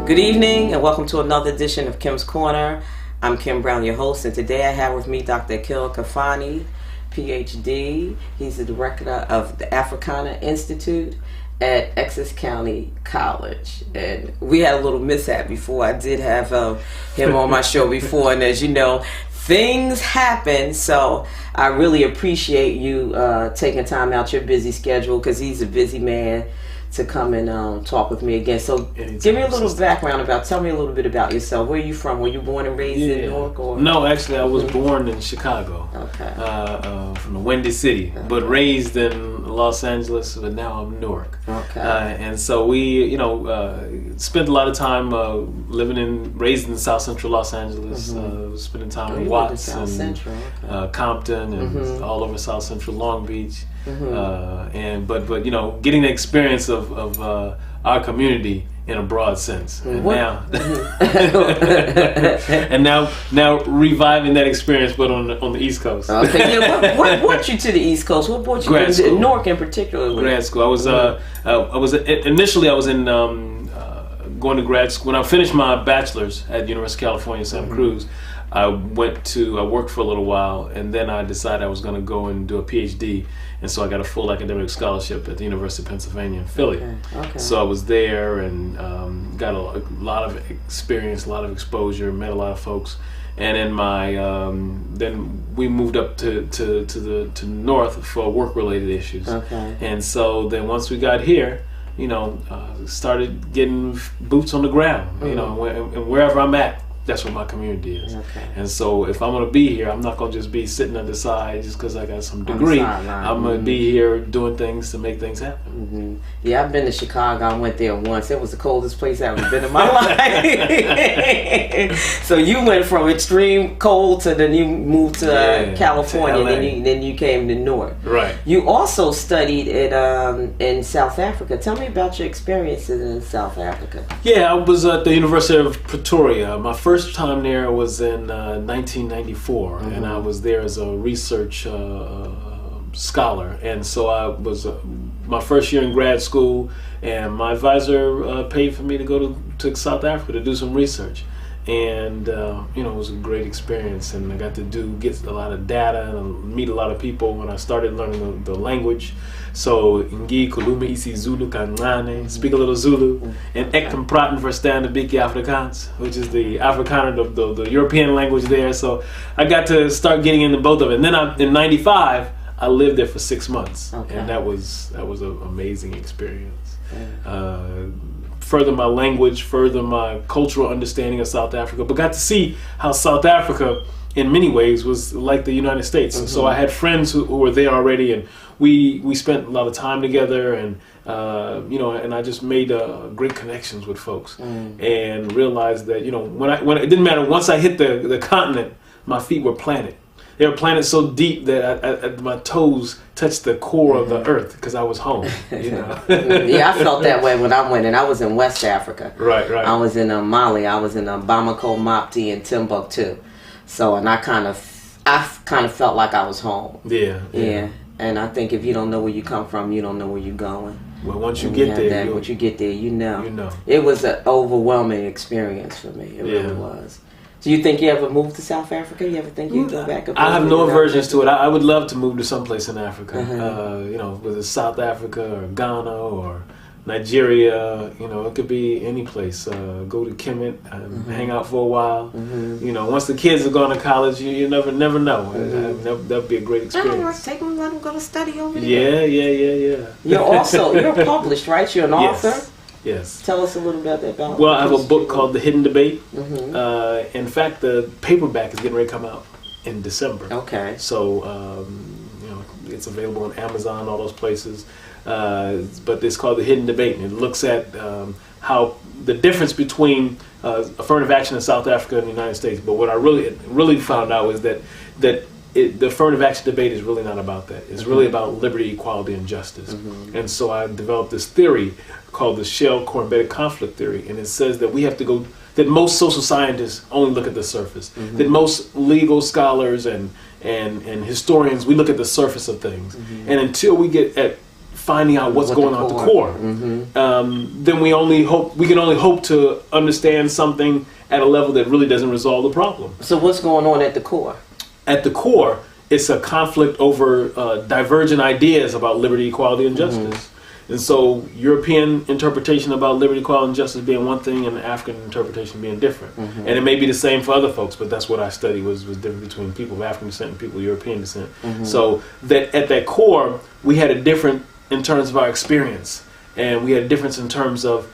Good evening and welcome to another edition of Kim's Corner. I'm Kim Brown, your host, and today I have with me Dr. Akil Khafani, PhD. He's the director of the Africana Institute at Essex County College. And we had a little mishap before. I did have him on my show before, and as you know, things happen, so I really appreciate you taking time out your busy schedule, because he's a busy man, to come and talk with me again. So give me a little background tell me a little bit about yourself. Where are you from? Were you born and raised in New York? Or? No, actually I was born in Chicago. Okay. From the Windy City, but raised in Los Angeles, but now I'm in Newark. Okay. And so we, spent a lot of time raised in South Central Los Angeles, spending time in Watts and Compton and all over South Central Long Beach. But getting the experience of our community in a broad sense, and now reviving that experience, but on the East Coast. Okay, yeah, what brought you to the East Coast? What brought you to Newark in particular? Grad school. I was initially in going to grad school. When I finished my bachelor's at University of California, Santa Cruz, I worked for a little while, and then I decided I was going to go and do a PhD, and so I got a full academic scholarship at the University of Pennsylvania in Philly. Okay. So I was there and got a lot of experience, a lot of exposure, met a lot of folks, and in then we moved up to the north for work-related issues. Okay. And so then once we got here, started getting boots on the ground, and wherever I'm at, that's what my community is. Okay. And so if I'm going to be here, I'm not going to just be sitting on the side just because I got some degree. I'm going to be here doing things to make things happen. Yeah, I've been to Chicago. I went there once. It was the coldest place I've ever been in my life. So you went from extreme cold to then you moved to California, and then you came to Newark. Right. You also studied in South Africa. Tell me about your experiences in South Africa. Yeah, I was at the University of Pretoria. My first time there was in 1994, and I was there as a research scholar. And so I was my first year in grad school, and my advisor paid for me to go to South Africa to do some research. And it was a great experience, and I got to get a lot of data and meet a lot of people when I started learning the language. So Ngi Kuluma Isi Zulu Kanane, speak a little Zulu, and Ek kan praten verstaan een beetje Afrikaans, which is the Africana, the European language there. So I got to start getting into both of it. And then in '95, I lived there for 6 months, and that was an amazing experience. Further my language, further my cultural understanding of South Africa, but got to see how South Africa in many ways was like the United States. So I had friends who were there already, and we spent a lot of time together, and and I just made great connections with folks, and realized that when it didn't matter, once I hit the continent, my feet were planted. They were planted so deep that my toes touched the core of the earth, because I was home. Yeah, I felt that way when I went, and I was in West Africa. Right. I was in Mali. I was in Bamako, Mopti, and Timbuktu. So, and I kind of felt like I was home. Yeah. And I think if you don't know where you come from, you don't know where you're going. Well, once you get there, you know. It was an overwhelming experience for me. It really was. Do you think you ever move to South Africa? You ever think you'd go back? I have no aversions to it. I would love to move to someplace in Africa. Whether it's South Africa or Ghana or Nigeria, it could be any place. Go to Kemet, hang out for a while. Once the kids have gone to college, you never know. That'd be a great experience. Let's take them, let them go to study over there. Yeah. You're published, right? You're an author? Yes. Tell us a little bit about. Well, I have a book called The Hidden Debate. In fact, the paperback is getting ready to come out in December. Okay. So, it's available on Amazon, all those places. But it's called The Hidden Debate, and it looks at how the difference between affirmative action in South Africa and the United States. But what I really found out is that the affirmative action debate is really not about that. It's really about liberty, equality, and justice. And so I developed this theory called the shell core embedded conflict theory, and it says that that most social scientists only look at the surface. That most legal scholars and historians, we look at the surface of things. And until we get at finding out what's going on at the core. Then we can only hope to understand something at a level that really doesn't resolve the problem. So what's going on at the core? At the core, it's a conflict over divergent ideas about liberty, equality, and justice. And so European interpretation about liberty, equality, and justice being one thing, and African interpretation being different. And it may be the same for other folks, but that's what I studied was different between people of African descent and people of European descent. So that at that core, we had a different in terms of our experience, and we had a difference in terms of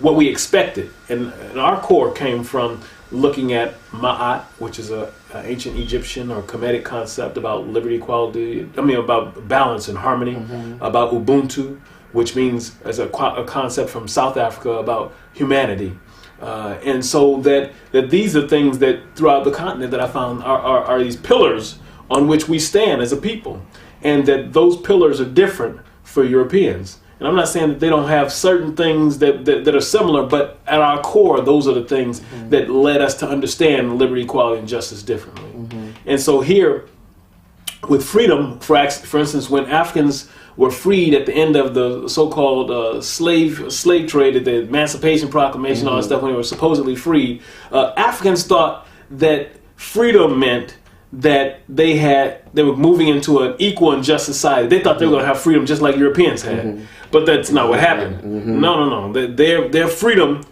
what we expected. And our core came from looking at Ma'at, which is an ancient Egyptian or Kemetic concept about liberty, equality, about balance and harmony, about Ubuntu, which means as a concept from South Africa about humanity. And so that these are things that throughout the continent that I found are these pillars on which we stand as a people, and that those pillars are different for Europeans. And I'm not saying that they don't have certain things that are similar, but at our core, those are the things that led us to understand liberty, equality, and justice differently. And so here, with freedom, for instance, when Africans were freed at the end of the so-called slave trade, the Emancipation Proclamation, all that stuff, when they were supposedly freed, Africans thought that freedom meant that they were moving into an equal and just society. They thought they were going to have freedom just like Europeans had, but that's not what happened. No. Their freedom,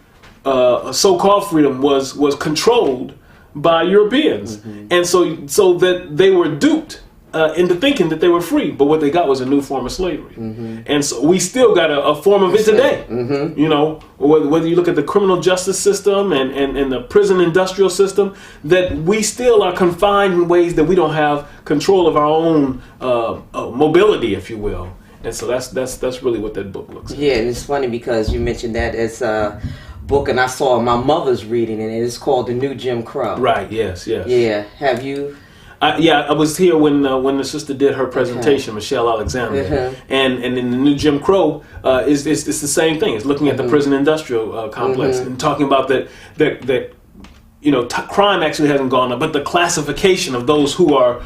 so-called freedom, was controlled by Europeans, and so that they were duped into thinking that they were free, but what they got was a new form of slavery. And so we still got a form of it today. You know, whether you look at the criminal justice system and the prison industrial system, that we still are confined in ways that we don't have control of our own mobility, if you will. And so that's really what that book looks like. Yeah, and it's funny because you mentioned that it's a book, and I saw my mother's reading it. It's called The New Jim Crow. Right. Yes. Yeah. Have you? I was here when the sister did her presentation, Michelle Alexander, and in The New Jim Crow, it's the same thing. It's looking at the prison industrial complex and talking about that crime actually hasn't gone up, but the classification of those who are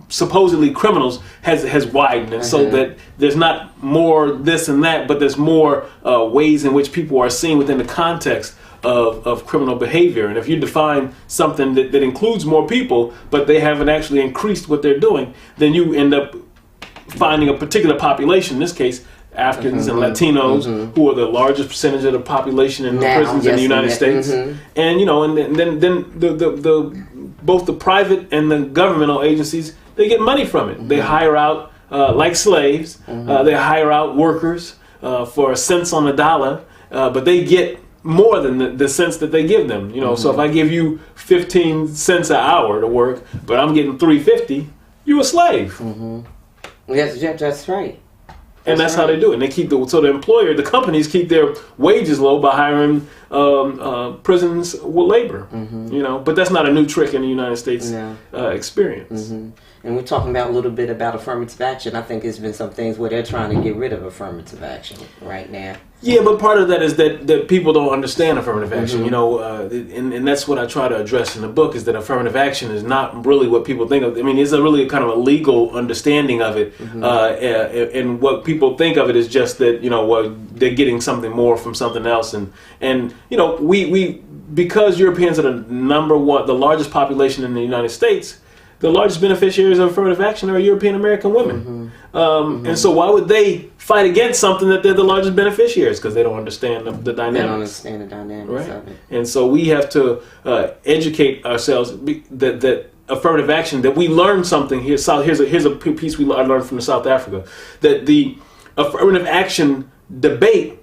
supposedly criminals has widened, and so that there's not more this and that, but there's more ways in which people are seen within the context of criminal behavior. And if you define something that includes more people, but they haven't actually increased what they're doing, then you end up finding a particular population, in this case Africans and Latinos, who are the largest percentage of the population in the prisons in the United States. And and then the both the private and the governmental agencies, they get money from it. They hire out like slaves. They hire out workers for a cents on the dollar, but they get more than the cents that they give them. So if I give you 15 cents an hour to work, but I'm getting $3.50, you're a slave. That's right. And that's how they do it. And they keep the companies keep their wages low by hiring prisons with labor. But that's not a new trick in the United States experience. And we're talking about a little bit about affirmative action. I think there's been some things where they're trying to get rid of affirmative action right now. Yeah, but part of that is that people don't understand affirmative action, and that's what I try to address in the book, is that affirmative action is not really what people think of. I mean, it's a really kind of a legal understanding of it, and what people think of it is just that, they're getting something more from something else, and we because Europeans are the largest population in the United States, the largest beneficiaries of affirmative action are European American women. And so why would they fight against something that they're the largest beneficiaries? Because they don't understand the dynamics. They don't understand the dynamics of it. And so we have to educate ourselves that affirmative action, that we learn something here. Here's a piece I learned from South Africa, that the affirmative action debate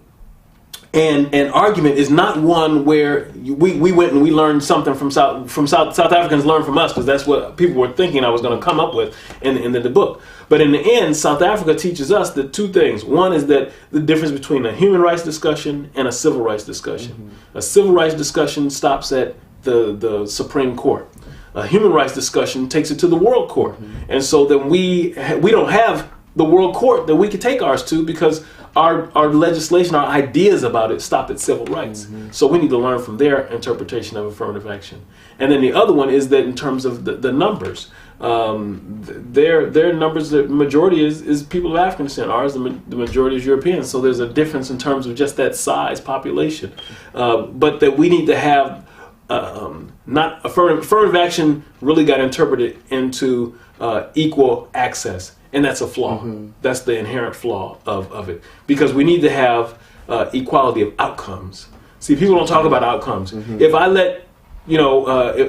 and argument is not one where we went and we learned something from South Africans learned from us, because that's what people were thinking I was going to come up with in the book. But in the end, South Africa teaches us the two things. One is that the difference between a human rights discussion and a civil rights discussion. A civil rights discussion stops at the Supreme Court. A human rights discussion takes it to the World Court. And so then we don't have the World Court that we could take ours to, because our legislation, our ideas about it stop at civil rights. So we need to learn from their interpretation of affirmative action. And then the other one is that in terms of the numbers, their numbers, the majority is people of African descent. Ours, the majority is European. So there's a difference in terms of just that size population. But that we need to have not affirmative action really got interpreted into equal access, and that's a flaw. That's the inherent flaw of it, because we need to have equality of outcomes. See, people don't talk about outcomes. If I let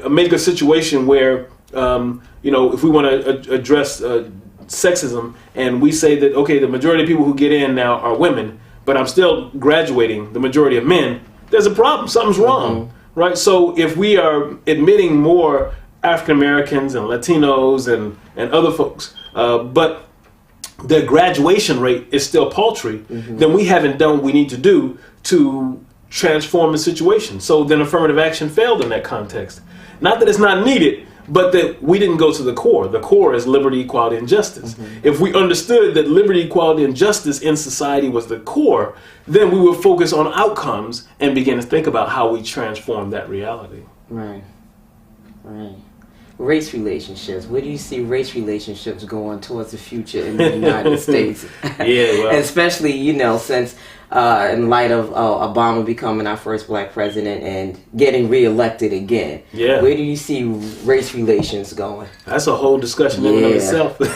make a situation where if we want to address sexism, and we say that okay, the majority of people who get in now are women, but I'm still graduating the majority of men, there's a problem. Something's wrong. Right, so if we are admitting more African Americans and Latinos and other folks, but the graduation rate is still paltry, then we haven't done what we need to do to transform the situation. So then affirmative action failed in that context. Not that it's not needed, but that we didn't go to the core. The core is liberty, equality, and justice. If we understood that liberty, equality, and justice in society was the core, then we would focus on outcomes and begin to think about how we transform that reality. Right. Race relationships. Where do you see race relationships going towards the future in the United States? Especially, since in light of Obama becoming our first black president and getting reelected again. Where do you see race relations going? That's a whole discussion in and of itself. But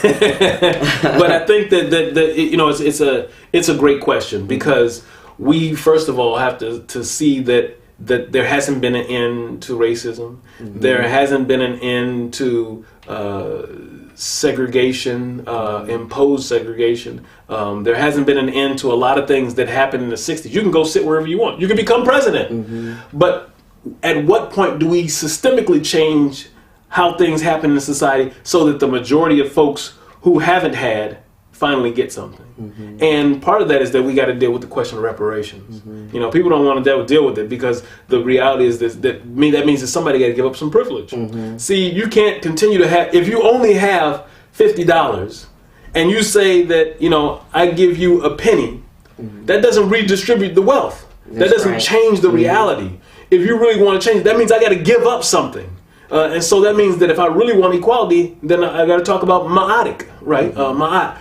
I think that it's a great question, because we first of all have to see that there hasn't been an end to racism. There hasn't been an end to segregation, imposed segregation. There hasn't been an end to a lot of things that happened in the 60s. You can go sit wherever you want. You can become president. But at what point do we systemically change how things happen in society so that the majority of folks who haven't had finally get something? And part of that is that we got to deal with the question of reparations. People don't want to deal with it because the reality is that means that somebody got to give up some privilege. See, you can't continue to have, if you only have $50 and you say that, I give you a penny, that doesn't redistribute the wealth. That doesn't change the reality. If you really want to change, that means I got to give up something. And so that means that if I really want equality, then I got to talk about ma'atik, right? Ma'at,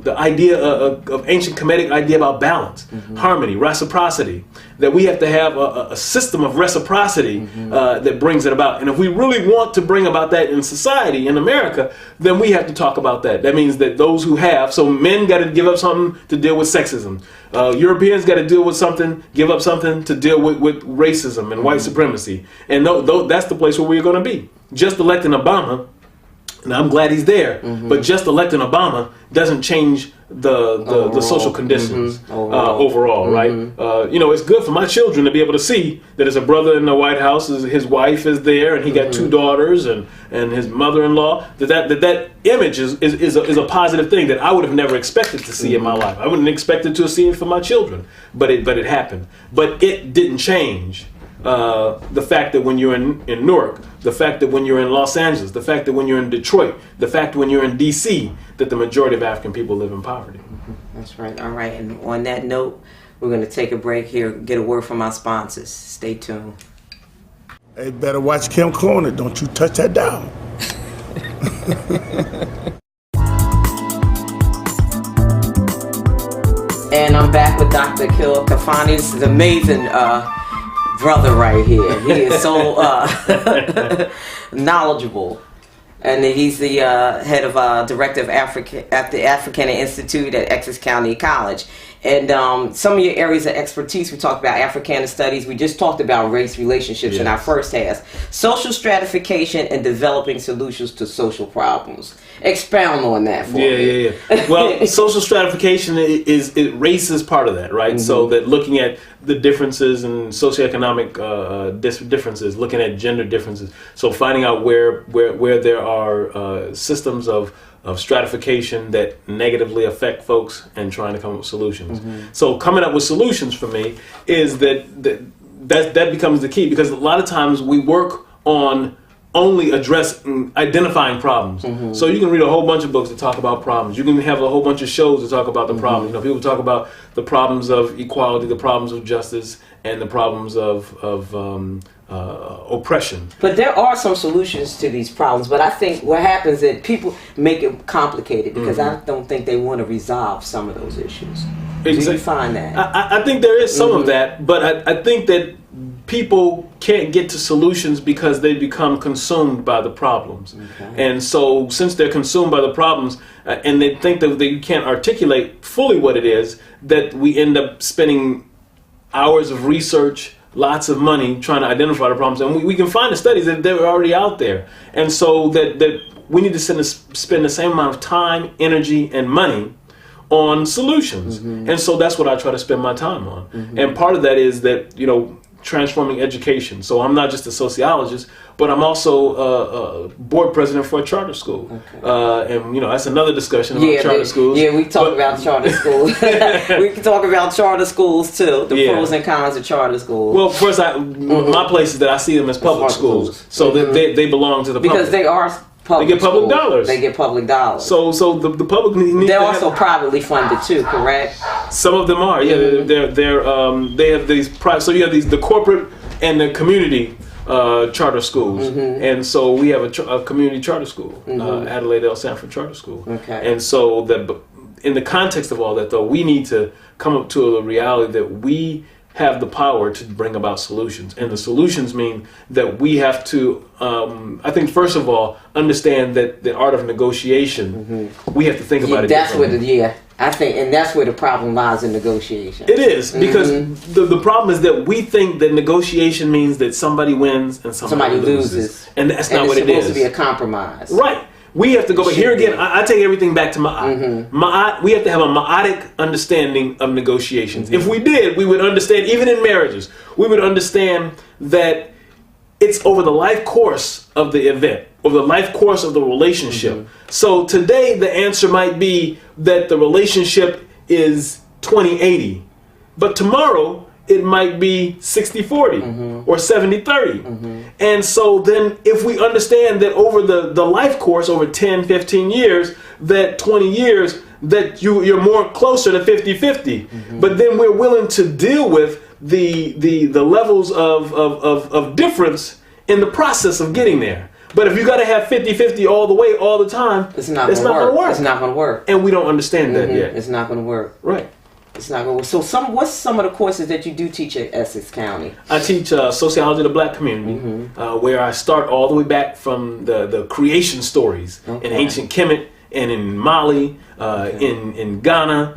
the idea of ancient Kemetic idea about balance, harmony, reciprocity. That we have to have a system of reciprocity that brings it about. And if we really want to bring about that in society, in America, then we have to talk about that. That means that those who have, so men got to give up something to deal with sexism. Europeans got to deal with something, give up something to deal with racism and white supremacy. And that's the place where we're going to be. Just electing Obama, and I'm glad he's there, but just electing Obama doesn't change the social conditions overall, right? It's good for my children to be able to see that his brother in the White House, his wife is there, and he got two daughters and his mother-in-law. That image is a positive thing that I would have never expected to see in my life. I wouldn't expect it to see it for my children, but it happened. But it didn't change the fact that when you're in Newark, the fact that when you're in Los Angeles, the fact that when you're in Detroit, the fact that when you're in D.C., that the majority of African people live in poverty. That's right. All right. And on that note, we're going to take a break here, get a word from our sponsors. Stay tuned. Hey, better watch Kim Corner. Don't you touch that down. And I'm back with Dr. Akil Khafani. This is amazing brother right here. He is so knowledgeable. And he's the head of director of at the Africana Institute at Essex County College. And some of your areas of expertise, we talked about Africana studies. We just talked about race relationships in our first half. Social stratification and developing solutions to social problems. Expound on that for me. Yeah. Well, social stratification race is part of that, right? So that looking at the differences in socioeconomic differences, looking at gender differences. So finding out where there are systems of stratification that negatively affect folks and trying to come up with solutions. So coming up with solutions for me is that becomes the key, because a lot of times we work on only address identifying problems. So you can read a whole bunch of books that talk about problems. You can have a whole bunch of shows that talk about the problems. You know, people talk about the problems of equality, the problems of justice, and the problems of oppression. But there are some solutions to these problems. But I think what happens is that people make it complicated because I don't think they want to resolve some of those issues. Do you find that? I think there is some of that, but I think that people can't get to solutions because they become consumed by the problems. And so since they're consumed by the problems and they think that they can't articulate fully what it is, that we end up spending hours of research, lots of money trying to identify the problems. And we can find the studies that they're already out there. And so that we need to spend the same amount of time, energy, and money on solutions. And so that's what I try to spend my time on. And part of that is that, you know, transforming education. So I'm not just a sociologist, but I'm also a board president for a charter school. And, you know, that's another discussion about charter schools. Yeah, we talk about charter schools. We can talk about charter schools too, the pros and cons of charter schools. Well, first, my place is that I see them as public schools. So that they belong to the public. Because they are public They get public schools. dollars. They get public dollars. So the public needs They're to also privately funded too, correct? Some of them are, yeah. They have these private. So you have the corporate and the community charter schools, and so we have a community charter school, Adelaide L. Sanford Charter School. And so in the context of all that, though, we need to come up to a reality that we have the power to bring about solutions, and the solutions mean that we have to. I think first of all, understand that the art of negotiation. We have to think about it. That's what I think, and that's where the problem lies in negotiation. It is, because the problem is that we think that negotiation means that somebody wins and somebody loses. And that's not what it is. It's supposed to be a compromise. Right. We have to go, but here again, I take everything back to Ma'at. Ma'at, we have to have a Ma'atic understanding of negotiations. If we did, we would understand, even in marriages, we would understand that it's over the life course of the event, over the life course of the relationship. So today the answer might be that the relationship is 20-80, but tomorrow it might be 60-40 or 70-30. And so then if we understand that over the life course, over 10, 15 years, that 20 years, that you're more closer to 50-50. But then we're willing to deal with the levels of difference in the process of getting there. But if you got to have 50-50 all the way, all the time, it's not going to work. It's not going to work. And we don't understand that yet. It's not going to work. Right. It's not going to work. So what's some of the courses that you do teach at Essex County? I teach Sociology of the Black Community, where I start all the way back from the creation stories in ancient Kemet and in Mali, in Ghana,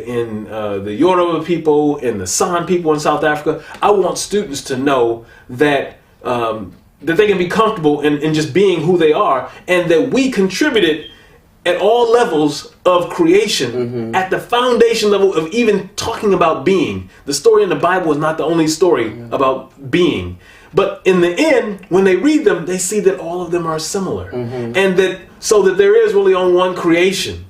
in the Yoruba people, in the San people in South Africa. I want students to know that that they can be comfortable in just being who they are, and that we contributed at all levels of creation, at the foundation level of even talking about being. The story in the Bible is not the only story about being. But in the end, when they read them, they see that all of them are similar. And that so that there is really only one creation,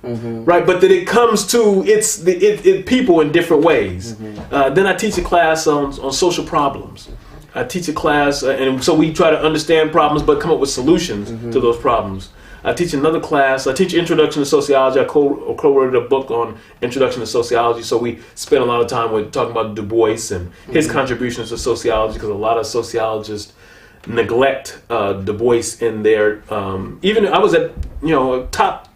right? But that it comes to it people in different ways. Then I teach a class on social problems. I teach a class, and so we try to understand problems, but come up with solutions to those problems. I teach another class. I teach Introduction to Sociology. I co-wrote a book on Introduction to Sociology, so we spent a lot of time with talking about Du Bois and his contributions to sociology, because a lot of sociologists neglect Du Bois in their. Even I was at a top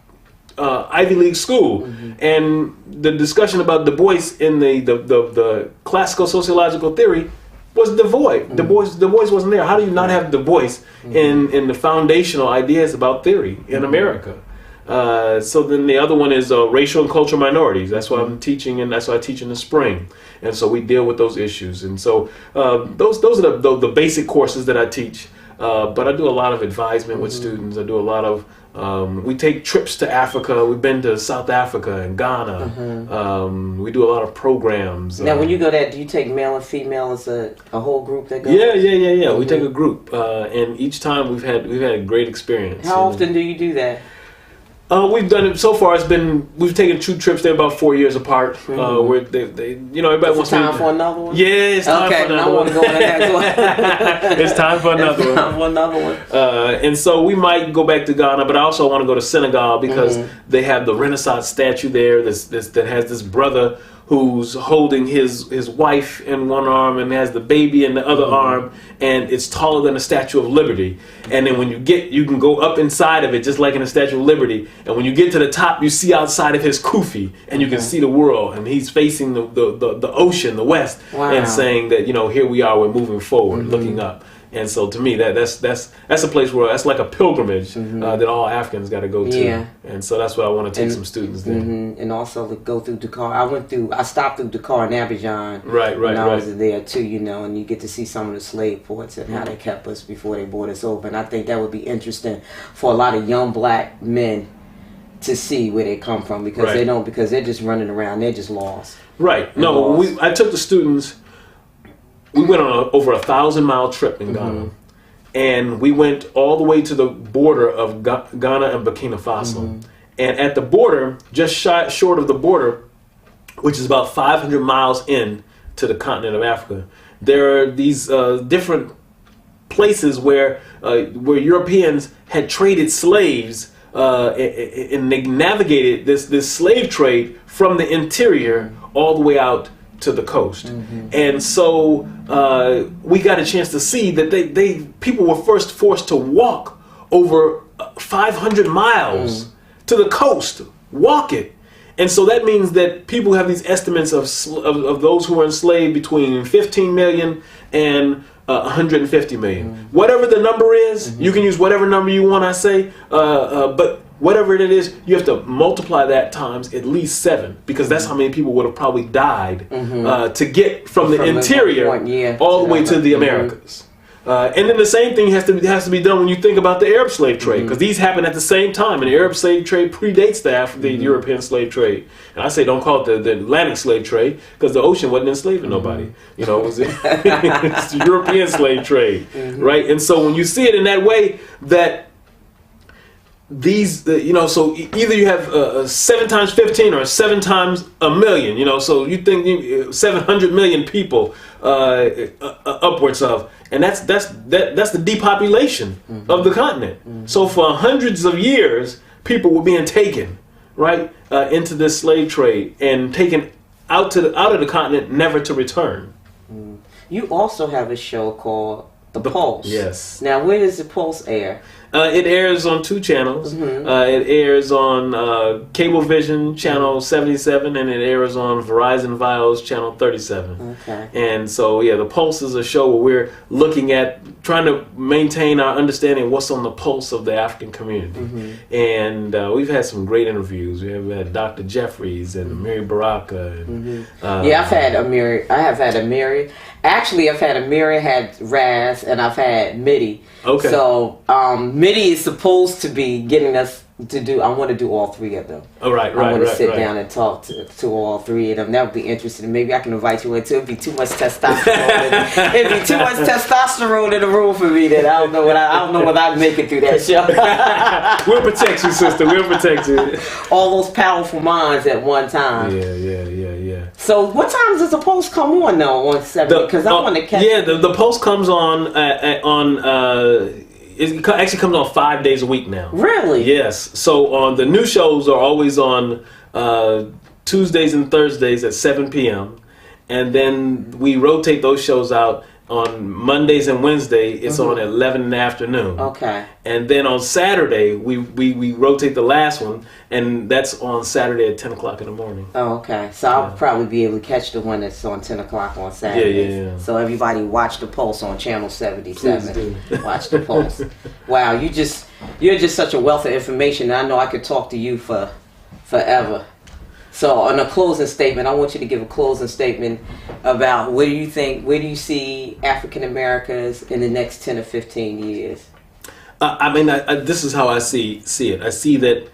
Ivy League school, and the discussion about Du Bois in the classical sociological theory was devoid. Du Bois wasn't there. How do you not have Du Bois in the foundational ideas about theory in America? So then the other one is racial and cultural minorities. That's what I'm teaching, and that's what I teach in the spring. And so we deal with those issues. And so those are the basic courses that I teach. But I do a lot of advisement with students. I do a lot of we take trips to Africa. We've been to South Africa and Ghana. We do a lot of programs. Now, when you go there, do you take male and female as a whole group that goes? Yeah. We take a group, and each time we've had a great experience. How often do you do that? We've done it so far. We've taken 2 trips there about 4 years apart. Where they everybody wants time for another one. Yeah, it's time for another one. I want to go on the next one. It's time for another one. Time for another one. And so we might go back to Ghana, but I also want to go to Senegal because they have the Renaissance statue there. That has this brother who's holding his wife in one arm and has the baby in the other arm, and it's taller than the Statue of Liberty. And then when you can go up inside of it, just like in the Statue of Liberty. And when you get to the top, you see outside of his kufi, and you can see the world. And he's facing the ocean, the west, and saying that here we are, we're moving forward, looking up. And so to me, that's a place where that's like a pilgrimage that all Africans got to go to. Yeah. And so that's what I want to take some students there. And also to go through Dakar. I stopped through Dakar and Abidjan. Right. I was there too, and you get to see some of the slave ports and how they kept us before they brought us over. And I think that would be interesting for a lot of young black men to see where they come from because because they're just running around, they're just lost. Right. No, I took the students. We went on over 1,000-mile trip in Ghana, and we went all the way to the border of Ghana and Burkina Faso. And at the border, just short of the border, which is about 500 miles in to the continent of Africa, there are these different places where Europeans had traded slaves, and they navigated this slave trade from the interior all the way out to the coast. And so we got a chance to see that people were first forced to walk over 500 miles to the coast, walk it. And so that means that people have these estimates of those who are enslaved between 15 million and 150 million. Whatever the number is, you can use whatever number you want, I say, but whatever it is, you have to multiply that times at least 7 because that's how many people would have probably died to get from the interior all the way to the Americas. And then the same thing has to be done when you think about the Arab slave trade because these happen at the same time, and the Arab slave trade predates the European slave trade. And I say don't call it the Atlantic slave trade because the ocean wasn't enslaving nobody. It was it's the European slave trade, right? And so when you see it in that way, that these, so either you have 7 times 15 or 7 times a million, so you think 700 million people upwards of, and that's the depopulation of the continent. So for hundreds of years, people were being taken right into this slave trade and taken out of the continent, never to return. You also have a show called The Pulse. Yes. Now, where does The Pulse air? It airs on 2 channels. It airs on Cablevision channel 77, and it airs on Verizon Vios channel 37. Okay. And so, The Pulse is a show where we're looking at trying to maintain our understanding of what's on the pulse of the African community. And we've had some great interviews. We have had Dr. Jeffries and Mary Baraka. And, I've had Amiri. I have had Amiri. Actually, I've had Amiri, had Raz, and I've had Mitty. Okay. So, Mitty is supposed to be getting us to do. I want to do all 3 of them. Oh, right. I want to sit down and talk to all 3 of them. That would be interesting. Maybe I can invite you into. It'd be too much testosterone. It'd be too much testosterone in the room for me. That I don't know what I'd make it through that show. We'll protect you, sister. We'll protect you. All those powerful minds at one time. Yeah. So, what times does The Pulse come on now on 7? Because I want to catch. Yeah, the Pulse comes on it actually comes on 5 days a week now. Really? Yes. So on the new shows are always on Tuesdays and Thursdays at 7 p.m. And then we rotate those shows out. On Mondays and Wednesday, it's on at 11 in the afternoon. Okay. And then on Saturday, we rotate the last one, and that's on Saturday at 10 o'clock in the morning. Oh, okay. So I'll probably be able to catch the one that's on 10 o'clock on Saturday. Yeah. So everybody watch The Pulse on channel 77. Please do. Watch The Pulse. Wow, you're just such a wealth of information. I know I could talk to you for forever. So on a closing statement, I want you to give a closing statement about where do you see African Americans in the next 10 or 15 years? This is how I see it. I see that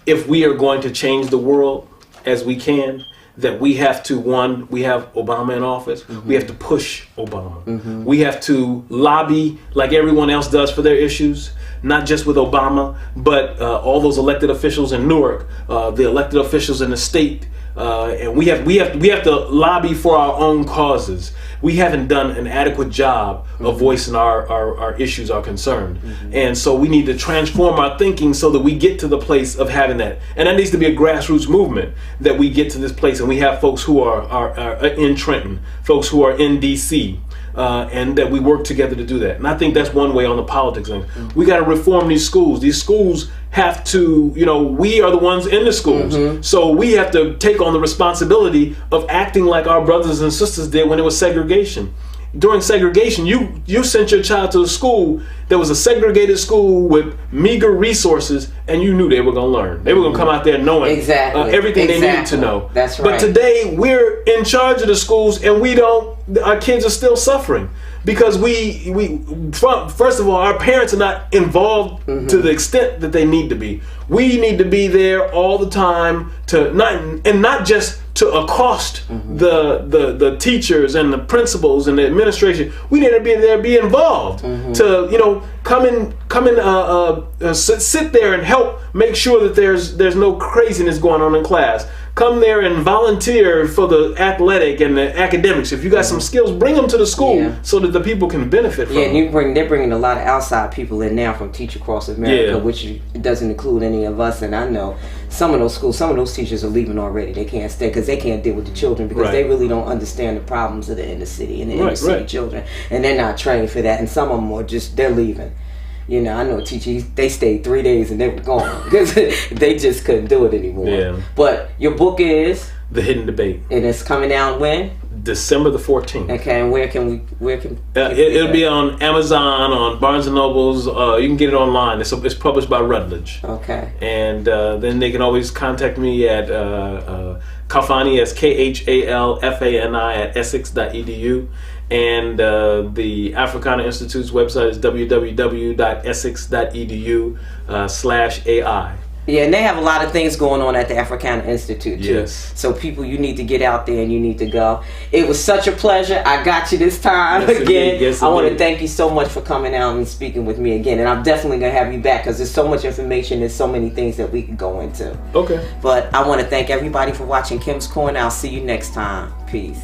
if we are going to change the world as we can, that we have to, we have Obama in office, we have to push Obama. We have to lobby like everyone else does for their issues. not just with Obama, but all those elected officials in Newark, the elected officials in the state, and we have to lobby for our own causes. We haven't done an adequate job of voicing our issues, our concerns, and so we need to transform our thinking so that we get to the place of having that. And that needs to be a grassroots movement, that we get to this place, and we have folks who are in Trenton, folks who are in DC. And that we work together to do that. And I think that's one way on the politics thing. We got to reform these schools. These schools have to, we are the ones in the schools. So we have to take on the responsibility of acting like our brothers and sisters did when it was segregation. During segregation, you sent your child to a school that was a segregated school with meager resources, and you knew they were going to learn. They were going to come out there knowing everything they needed to know. That's right. But today, we're in charge of the schools, and our kids are still suffering. Because first of all, our parents are not involved to the extent that they need to be. We need to be there all the time not just to accost the teachers and the principals and the administration. We need to be there, be involved to come and sit there and help make sure that there's no craziness going on in class. Come there and volunteer for the athletic and the academics. If you got some skills, bring them to the school so that the people can benefit from them. And they're bringing a lot of outside people in now from Teach Across America, which doesn't include any of us. And I know some of those schools, some of those teachers are leaving already. They can't stay because they can't deal with the children because they really don't understand the problems of the inner city and the inner city children. And they're not trained for that. And some of them are they're leaving. I know a teacher, they stayed 3 days and they were gone because they just couldn't do it anymore. Yeah. But your book is? The Hidden Debate. And it's coming out when? December the 14th. Okay, and where can it'll be on Amazon, on Barnes & Nobles. You can get it online. It's published by Routledge. Okay. And then they can always contact me at Khafani, that's KHALFANI at Essex.edu. And the Africana Institute's website is www.essex.edu/AI. Yeah, and they have a lot of things going on at the Africana Institute too. Yes. So people, you need to get out there and you need to go. It was such a pleasure. I got you this time again. Yes, I want to thank you so much for coming out and speaking with me again. And I'm definitely going to have you back because there's so much information. There's so many things that we can go into. Okay. But I want to thank everybody for watching Kim's Corner. I'll see you next time. Peace.